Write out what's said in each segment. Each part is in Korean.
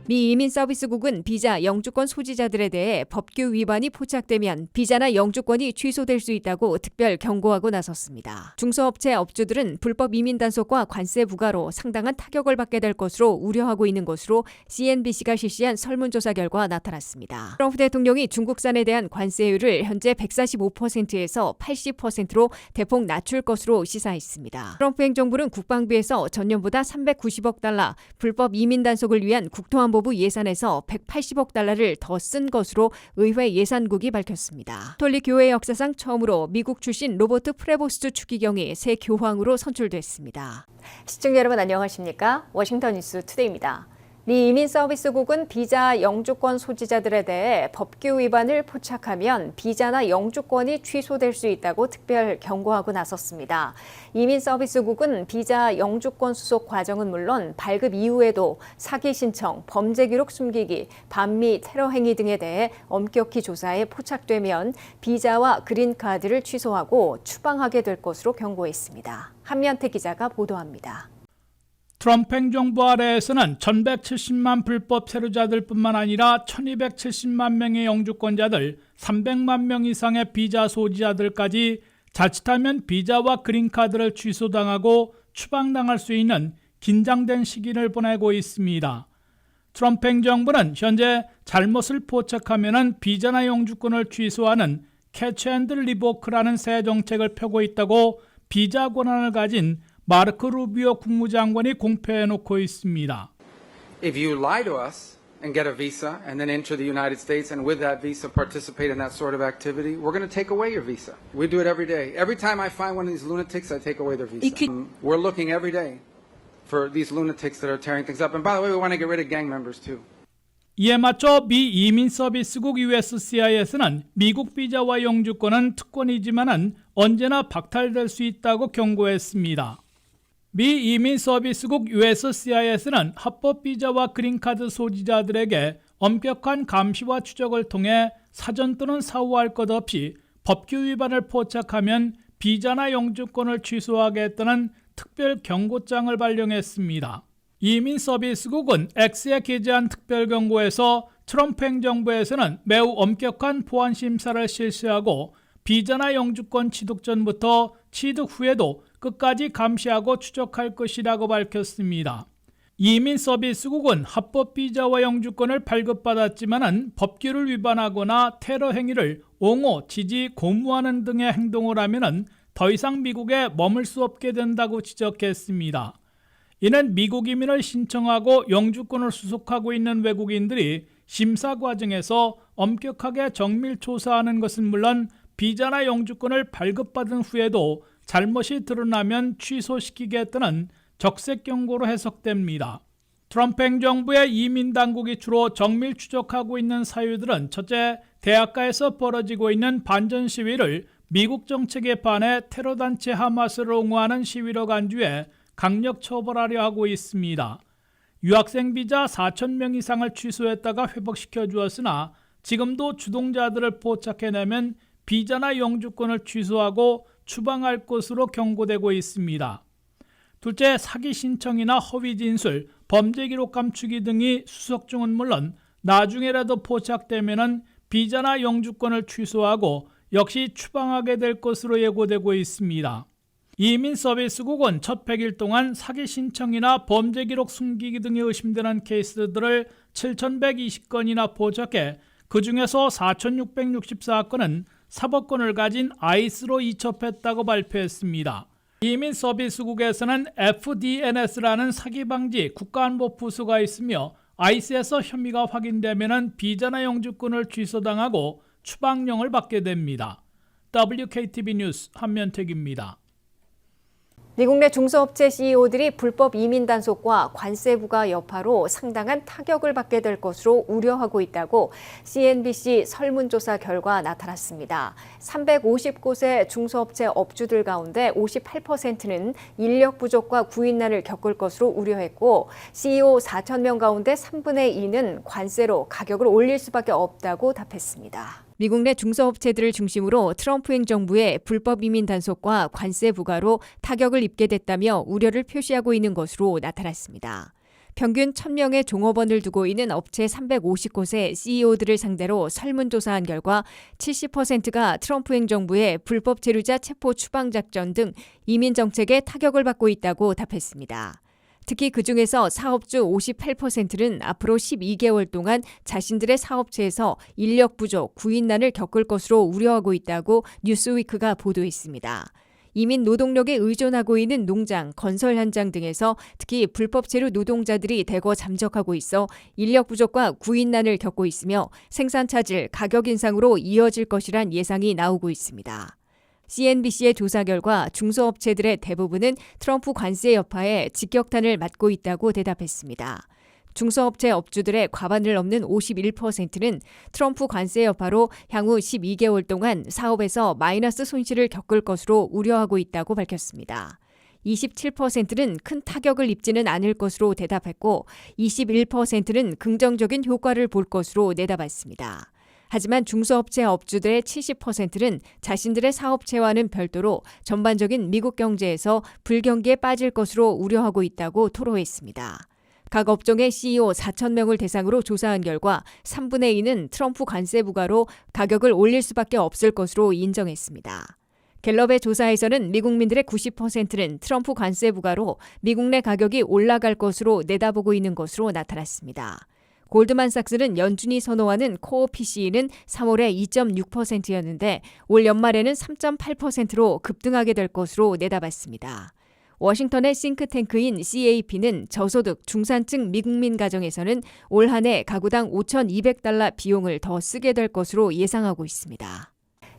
미 이민서비스국은 비자 영주권 소지자들에 대해 법규 위반이 포착되면 비자나 영주권이 취소될 수 있다고 특별 경고하고 나섰습니다. 중소업체 업주들은 불법 이민 단속과 관세 부과로 상당한 타격을 받게 될 것으로 우려하고 있는 것으로 CNBC가 실시한 설문조사 결과 나타났습니다. 트럼프 대통령이 중국산에 대한 관세율을 현재 145%에서 80%로 대폭 낮출 것으로 시사했습니다. 트럼프 행정부는 국방비에서 전년보다 390억 달러, 불법 이민 단속을 위한 국토안보부 예산에서 180억 달러를 더 쓴 것으로 의회 예산국이 밝혔습니다. 가톨릭 교회 역사상 처음으로 미국 출신 로버트 프레보스트 추기경이 새 교황으로 선출됐습니다. 시청자 여러분 안녕하십니까? 워싱턴 뉴스 투데이입니다. 미 이민서비스국은 비자 영주권 소지자들에 대해 법규 위반을 포착하면 비자나 영주권이 취소될 수 있다고 특별 경고하고 나섰습니다. 이민서비스국은 비자 영주권 수속 과정은 물론 발급 이후에도 사기 신청, 범죄 기록 숨기기, 반미 테러 행위 등에 대해 엄격히 조사해 포착되면 비자와 그린카드를 취소하고 추방하게 될 것으로 경고했습니다. 한면태 기자가 보도합니다. 트럼프 행정부 아래에서는 1170만 불법 체류자들뿐만 아니라 1270만 명의 영주권자들, 300만 명 이상의 비자 소지자들까지 자칫하면 비자와 그린카드를 취소당하고 추방당할 수 있는 긴장된 시기를 보내고 있습니다. 트럼프 행정부는 현재 잘못을 포착하면 비자나 영주권을 취소하는 캐치 앤드 리보크라는 새 정책을 펴고 있다고 비자 권한을 가진 마르코 루비오 국무장관이 공표해놓고 있습니다. If you lie to us and get a visa and then enter the United States and with that visa participate in that sort of activity, we're going to take away your visa. We do it every day. Every time I find one of these lunatics, I take away their visa. We're looking every day for these lunatics that are tearing things up. And by the way, we want to get rid of gang members too. 이에 맞춰 미 이민서비스국 USCIS는 미국 비자와 영주권은 특권이지만은 언제나 박탈될 수 있다고 경고했습니다. 미 이민서비스국 USCIS는 합법 비자와 그린카드 소지자들에게 엄격한 감시와 추적을 통해 사전 또는 사후할 것 없이 법규 위반을 포착하면 비자나 영주권을 취소하겠다는 특별 경고장을 발령했습니다. 이민서비스국은 X에 게재한 특별 경고에서 트럼프 행정부에서는 매우 엄격한 보안 심사를 실시하고 비자나 영주권 취득 전부터 취득 후에도 끝까지 감시하고 추적할 것이라고 밝혔습니다. 이민서비스국은 합법 비자와 영주권을 발급받았지만은 법규를 위반하거나 테러 행위를 옹호, 지지, 고무하는 등의 행동을 하면은 더 이상 미국에 머물 수 없게 된다고 지적했습니다. 이는 미국 이민을 신청하고 영주권을 수속하고 있는 외국인들이 심사 과정에서 엄격하게 정밀 조사하는 것은 물론 비자나 영주권을 발급받은 후에도 잘못이 드러나면 취소시키겠다는 적색 경고로 해석됩니다. 트럼프 행정부의 이민 당국이 주로 정밀 추적하고 있는 사유들은 첫째, 대학가에서 벌어지고 있는 반전 시위를 미국 정책에 반해 테러단체 하마스를 옹호하는 시위로 간주해 강력 처벌하려 하고 있습니다. 유학생 비자 4,000명 이상을 취소했다가 회복시켜 주었으나 지금도 주동자들을 포착해내면 비자나 영주권을 취소하고 추방할 것으로 경고되고 있습니다. 둘째, 사기 신청이나 허위 진술, 범죄 기록 감추기 등이 수석 중은 물론 나중에라도 포착되면 비자나 영주권을 취소하고 역시 추방하게 될 것으로 예고되고 있습니다. 이민서비스국은 첫 100일 동안 사기 신청이나 범죄 기록 숨기기 등이 의심되는 케이스들을 7,120건이나 포착해 그 중에서 4,664건은 사법권을 가진 아이스로 이첩했다고 발표했습니다. 이민서비스국에서는 FDNS라는 사기방지 국가안보 부서가 있으며 아이스에서 혐의가 확인되면 비자나 영주권을 취소당하고 추방령을 받게 됩니다. WKTV 뉴스 한면택입니다. 미국 내 중소업체 CEO들이 불법 이민 단속과 관세 부과 여파로 상당한 타격을 받게 될 것으로 우려하고 있다고 CNBC 설문조사 결과 나타났습니다. 350곳의 중소업체 업주들 가운데 58%는 인력 부족과 구인난을 겪을 것으로 우려했고 CEO 4,000명 가운데 3분의 2는 관세로 가격을 올릴 수밖에 없다고 답했습니다. 미국 내 중소업체들을 중심으로 트럼프 행정부의 불법 이민 단속과 관세 부과로 타격을 입게 됐다며 우려를 표시하고 있는 것으로 나타났습니다. 평균 1,000명의 종업원을 두고 있는 업체 350곳의 CEO들을 상대로 설문조사한 결과 70%가 트럼프 행정부의 불법 체류자 체포 추방 작전 등 이민 정책에 타격을 받고 있다고 답했습니다. 특히 그중에서 사업주 58%는 앞으로 12개월 동안 자신들의 사업체에서 인력 부족, 구인난을 겪을 것으로 우려하고 있다고 뉴스위크가 보도했습니다. 이민 노동력에 의존하고 있는 농장, 건설 현장 등에서 특히 불법 체류 노동자들이 대거 잠적하고 있어 인력 부족과 구인난을 겪고 있으며 생산 차질, 가격 인상으로 이어질 것이란 예상이 나오고 있습니다. CNBC의 조사 결과 중소업체들의 대부분은 트럼프 관세 여파에 직격탄을 맞고 있다고 대답했습니다. 중소업체 업주들의 과반을 넘는 51%는 트럼프 관세 여파로 향후 12개월 동안 사업에서 마이너스 손실을 겪을 것으로 우려하고 있다고 밝혔습니다. 27%는 큰 타격을 입지는 않을 것으로 대답했고 21%는 긍정적인 효과를 볼 것으로 내다봤습니다. 하지만 중소업체 업주들의 70%는 자신들의 사업체와는 별도로 전반적인 미국 경제에서 불경기에 빠질 것으로 우려하고 있다고 토로했습니다. 각 업종의 CEO 4,000명을 대상으로 조사한 결과 3분의 2는 트럼프 관세 부과로 가격을 올릴 수밖에 없을 것으로 인정했습니다. 갤럽의 조사에서는 미국민들의 90%는 트럼프 관세 부과로 미국 내 가격이 올라갈 것으로 내다보고 있는 것으로 나타났습니다. 골드만삭스는 연준이 선호하는 코어 PCE는 3월에 2.6%였는데 올 연말에는 3.8%로 급등하게 될 것으로 내다봤습니다. 워싱턴의 싱크탱크인 CAP는 저소득, 중산층 미국민 가정에서는 올 한 해 가구당 $5,200 비용을 더 쓰게 될 것으로 예상하고 있습니다.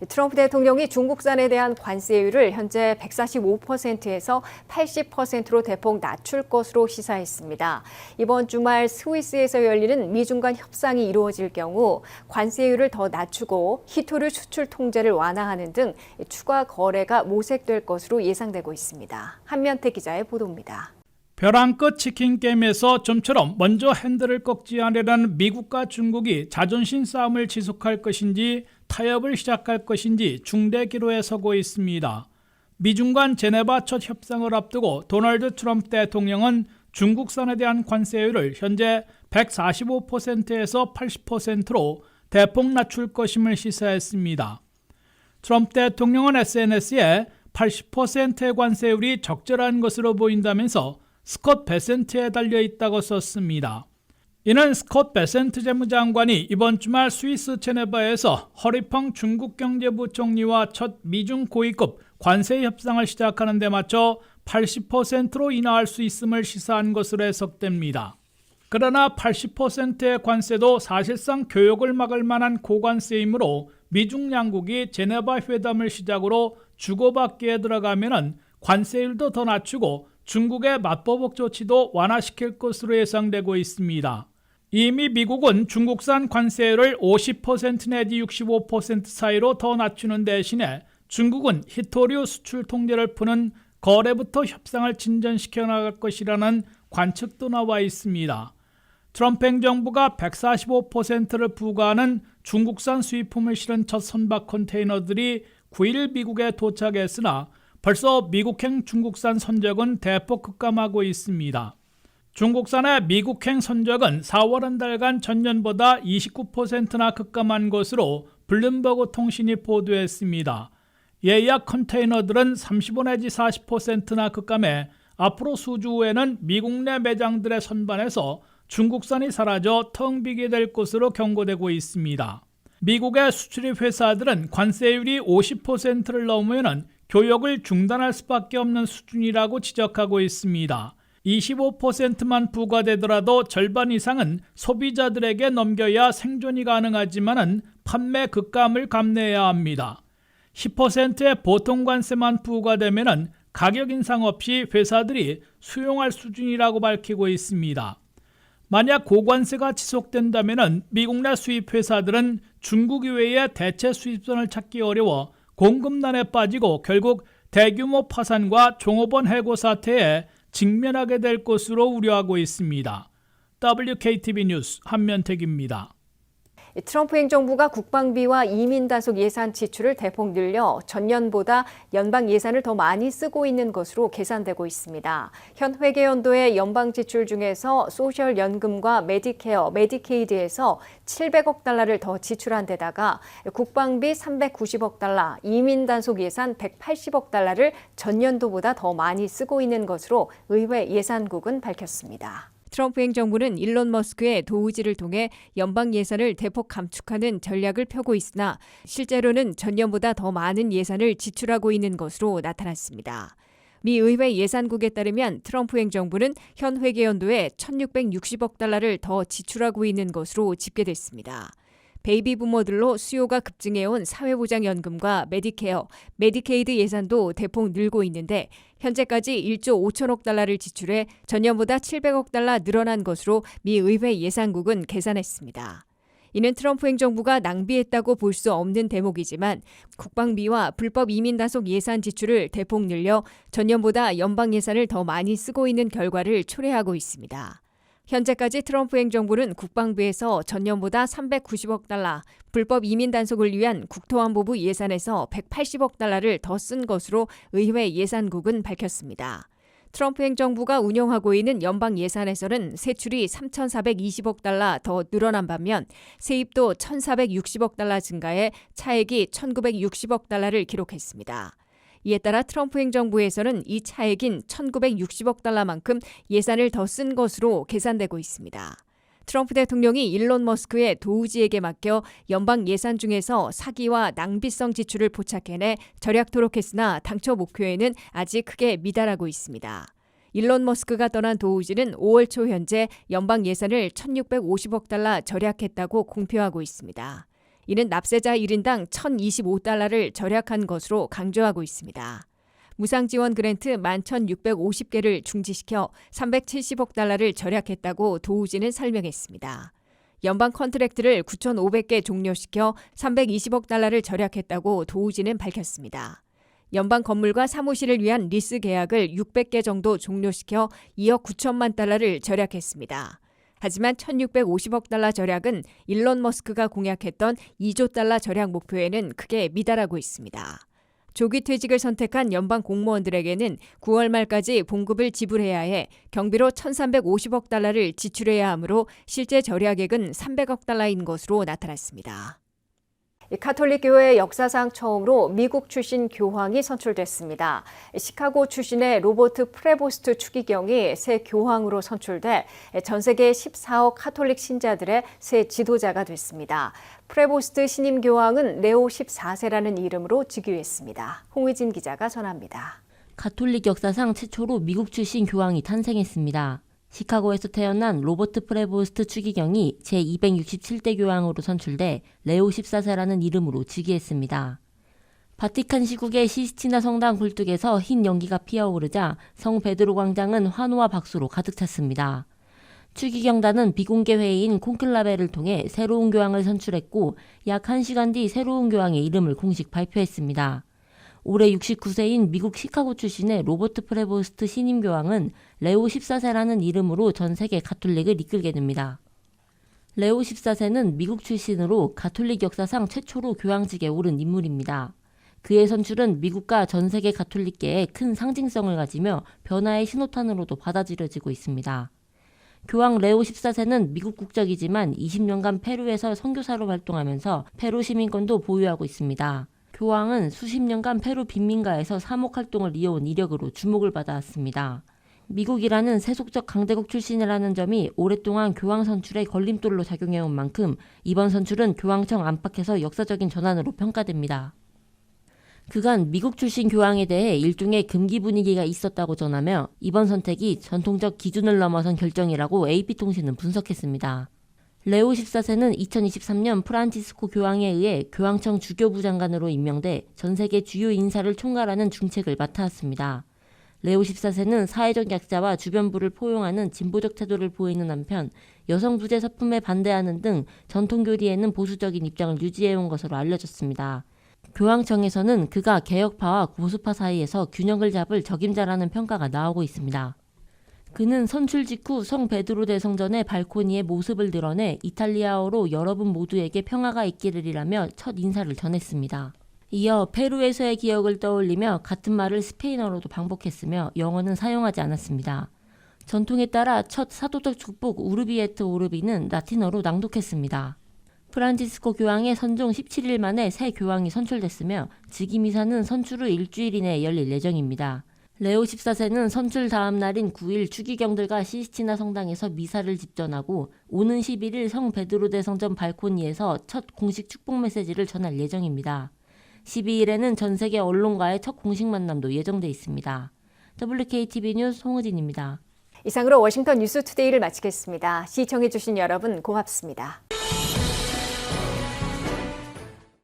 트럼프 대통령이 중국산에 대한 관세율을 현재 145%에서 80%로 대폭 낮출 것으로 시사했습니다. 이번 주말 스위스에서 열리는 미중 간 협상이 이루어질 경우 관세율을 더 낮추고 희토류 수출 통제를 완화하는 등 추가 거래가 모색될 것으로 예상되고 있습니다. 한면태 기자의 보도입니다. 벼랑 끝 치킨 게임에서 좀처럼 먼저 핸들을 꺾지 않으려는 미국과 중국이 자존심 싸움을 지속할 것인지 타협을 시작할 것인지 중대 기로에 서고 있습니다. 미중 간 제네바 첫 협상을 앞두고 도널드 트럼프 대통령은 중국산에 대한 관세율을 현재 145%에서 80%로 대폭 낮출 것임을 시사했습니다. 트럼프 대통령은 SNS에 80%의 관세율이 적절한 것으로 보인다면서 스콧 베센트에 달려있다고 썼습니다. 이는 스콧 베센트 재무장관이 이번 주말 스위스 제네바에서 허리펑 중국 경제부총리와 첫 미중 고위급 관세 협상을 시작하는 데 맞춰 80%로 인하할 수 있음을 시사한 것으로 해석됩니다. 그러나 80%의 관세도 사실상 교역을 막을 만한 고관세이므로 미중 양국이 제네바 회담을 시작으로 주고받기에 들어가면 관세율도 더 낮추고 중국의 맞보복 조치도 완화시킬 것으로 예상되고 있습니다. 이미 미국은 중국산 관세율을 50% 내지 65% 사이로 더 낮추는 대신에 중국은 희토류 수출 통제를 푸는 거래부터 협상을 진전시켜 나갈 것이라는 관측도 나와 있습니다. 트럼프 행정부가 145%를 부과하는 중국산 수입품을 실은 첫 선박 컨테이너들이 9일 미국에 도착했으나 벌써 미국행 중국산 선적은 대폭 급감하고 있습니다. 중국산의 미국행 선적은 4월 한 달간 전년보다 29%나 급감한 것으로 블룸버그 통신이 보도했습니다. 예약 컨테이너들은 35 내지 40%나 급감해 앞으로 수주 후에는 미국 내 매장들의 선반에서 중국산이 사라져 텅 비게 될 것으로 경고되고 있습니다. 미국의 수출입 회사들은 관세율이 50%를 넘으면 교역을 중단할 수밖에 없는 수준이라고 지적하고 있습니다. 25%만 부과되더라도 절반 이상은 소비자들에게 넘겨야 생존이 가능하지만 판매 급감을 감내해야 합니다. 10%의 보통 관세만 부과되면 가격 인상 없이 회사들이 수용할 수준이라고 밝히고 있습니다. 만약 고관세가 지속된다면 미국 내 수입 회사들은 중국 이외의 대체 수입선을 찾기 어려워 공급난에 빠지고 결국 대규모 파산과 종업원 해고 사태에 직면하게 될 것으로 우려하고 있습니다. WKTV 뉴스 한면택입니다. 트럼프 행정부가 국방비와 이민 단속 예산 지출을 대폭 늘려 전년보다 연방 예산을 더 많이 쓰고 있는 것으로 계산되고 있습니다. 현 회계연도의 연방 지출 중에서 소셜연금과 메디케어, 메디케이드에서 700억 달러를 더 지출한 데다가 국방비 390억 달러, 이민 단속 예산 180억 달러를 전년도보다 더 많이 쓰고 있는 것으로 의회 예산국은 밝혔습니다. 트럼프 행정부는 일론 머스크의 도우지를 통해 연방 예산을 대폭 감축하는 전략을 펴고 있으나 실제로는 전년보다 더 많은 예산을 지출하고 있는 것으로 나타났습니다. 미 의회 예산국에 따르면 트럼프 행정부는 현 회계연도에 1,660억 달러를 더 지출하고 있는 것으로 집계됐습니다. 베이비 부모들로 수요가 급증해온 사회보장연금과 메디케어, 메디케이드 예산도 대폭 늘고 있는데 현재까지 1조 5천억 달러를 지출해 전년보다 700억 달러 늘어난 것으로 미 의회 예산국은 계산했습니다. 이는 트럼프 행정부가 낭비했다고 볼 수 없는 대목이지만 국방비와 불법 이민 단속 예산 지출을 대폭 늘려 전년보다 연방 예산을 더 많이 쓰고 있는 결과를 초래하고 있습니다. 현재까지 트럼프 행정부는 국방부에서 전년보다 390억 달러, 불법 이민 단속을 위한 국토안보부 예산에서 180억 달러를 더 쓴 것으로 의회 예산국은 밝혔습니다. 트럼프 행정부가 운영하고 있는 연방 예산에서는 세출이 3,420억 달러 더 늘어난 반면 세입도 1,460억 달러 증가해 차액이 1,960억 달러를 기록했습니다. 이에 따라 트럼프 행정부에서는 이 차액인 1,960억 달러만큼 예산을 더 쓴 것으로 계산되고 있습니다. 트럼프 대통령이 일론 머스크의 도우지에게 맡겨 연방 예산 중에서 사기와 낭비성 지출을 포착해내 절약토록 했으나 당초 목표에는 아직 크게 미달하고 있습니다. 일론 머스크가 떠난 도우지는 5월 초 현재 연방 예산을 1,650억 달러 절약했다고 공표하고 있습니다. 이는 납세자 1인당 1,025달러를 절약한 것으로 강조하고 있습니다. 무상지원 그랜트 11,650개를 중지시켜 370억 달러를 절약했다고 도우지는 설명했습니다. 연방 컨트랙트를 9,500개 종료시켜 320억 달러를 절약했다고 도우지는 밝혔습니다. 연방 건물과 사무실을 위한 리스 계약을 600개 정도 종료시켜 2억 9천만 달러를 절약했습니다. 하지만 1,650억 달러 절약은 일론 머스크가 공약했던 2조 달러 절약 목표에는 크게 미달하고 있습니다. 조기 퇴직을 선택한 연방 공무원들에게는 9월 말까지 봉급을 지불해야 해 경비로 1,350억 달러를 지출해야 하므로 실제 절약액은 300억 달러인 것으로 나타났습니다. 카톨릭 교회 역사상 처음으로 미국 출신 교황이 선출됐습니다. 시카고 출신의 로버트 프레보스트 추기경이 새 교황으로 선출돼 전 세계 14억 카톨릭 신자들의 새 지도자가 됐습니다. 프레보스트 신임 교황은 레오 14세라는 이름으로 즉위했습니다. 홍의진 기자가 전합니다. 가톨릭 역사상 최초로 미국 출신 교황이 탄생했습니다. 시카고에서 태어난 로버트 프레보스트 추기경이 제267대 교황으로 선출돼 레오 14세라는 이름으로 즉위했습니다. 바티칸 시국의 시스티나 성당 굴뚝에서 흰 연기가 피어오르자 성 베드로 광장은 환호와 박수로 가득 찼습니다. 추기경단은 비공개 회의인 콘클라베를 통해 새로운 교황을 선출했고 약 1시간 뒤 새로운 교황의 이름을 공식 발표했습니다. 올해 69세인 미국 시카고 출신의 로버트 프레보스트 신임 교황은 레오 14세라는 이름으로 전 세계 가톨릭을 이끌게 됩니다. 레오 14세는 미국 출신으로 가톨릭 역사상 최초로 교황직에 오른 인물입니다. 그의 선출은 미국과 전 세계 가톨릭계에 큰 상징성을 가지며 변화의 신호탄으로도 받아들여지고 있습니다. 교황 레오 14세는 미국 국적이지만 20년간 페루에서 선교사로 활동하면서 페루 시민권도 보유하고 있습니다. 교황은 수십 년간 페루 빈민가에서 사목 활동을 이어온 이력으로 주목을 받아왔습니다. 미국이라는 세속적 강대국 출신이라는 점이 오랫동안 교황 선출에 걸림돌로 작용해온 만큼 이번 선출은 교황청 안팎에서 역사적인 전환으로 평가됩니다. 그간 미국 출신 교황에 대해 일종의 금기 분위기가 있었다고 전하며 이번 선택이 전통적 기준을 넘어선 결정이라고 AP통신은 분석했습니다. 레오 14세는 2023년 프란치스코 교황에 의해 교황청 주교부 장관으로 임명돼 전 세계 주요 인사를 총괄하는 중책을 맡아왔습니다. 레오 14세는 사회적 약자와 주변부를 포용하는 진보적 태도를 보이는 한편 여성 부재 서품에 반대하는 등 전통 교리에는 보수적인 입장을 유지해온 것으로 알려졌습니다. 교황청에서는 그가 개혁파와 보수파 사이에서 균형을 잡을 적임자라는 평가가 나오고 있습니다. 그는 선출 직후 성 베드로 대성전의 발코니에 모습을 드러내 이탈리아어로 여러분 모두에게 평화가 있기를이라며 첫 인사를 전했습니다. 이어 페루에서의 기억을 떠올리며 같은 말을 스페인어로도 반복했으며 영어는 사용하지 않았습니다. 전통에 따라 첫 사도적 축복 우르비에트 오르비는 라틴어로 낭독했습니다. 프란치스코 교황의 선종 17일 만에 새 교황이 선출됐으며 즉위미사는 선출 후 일주일 이내에 열릴 예정입니다. 레오 14세는 선출 다음 날인 9일 추기경들과 시스티나 성당에서 미사를 집전하고 오는 11일 성 베드로 대성전 발코니에서 첫 공식 축복 메시지를 전할 예정입니다. 12일에는 전 세계 언론과의 첫 공식 만남도 예정돼 있습니다. WKTV 뉴스 홍의진입니다. 이상으로 워싱턴 뉴스투데이를 마치겠습니다. 시청해주신 여러분 고맙습니다.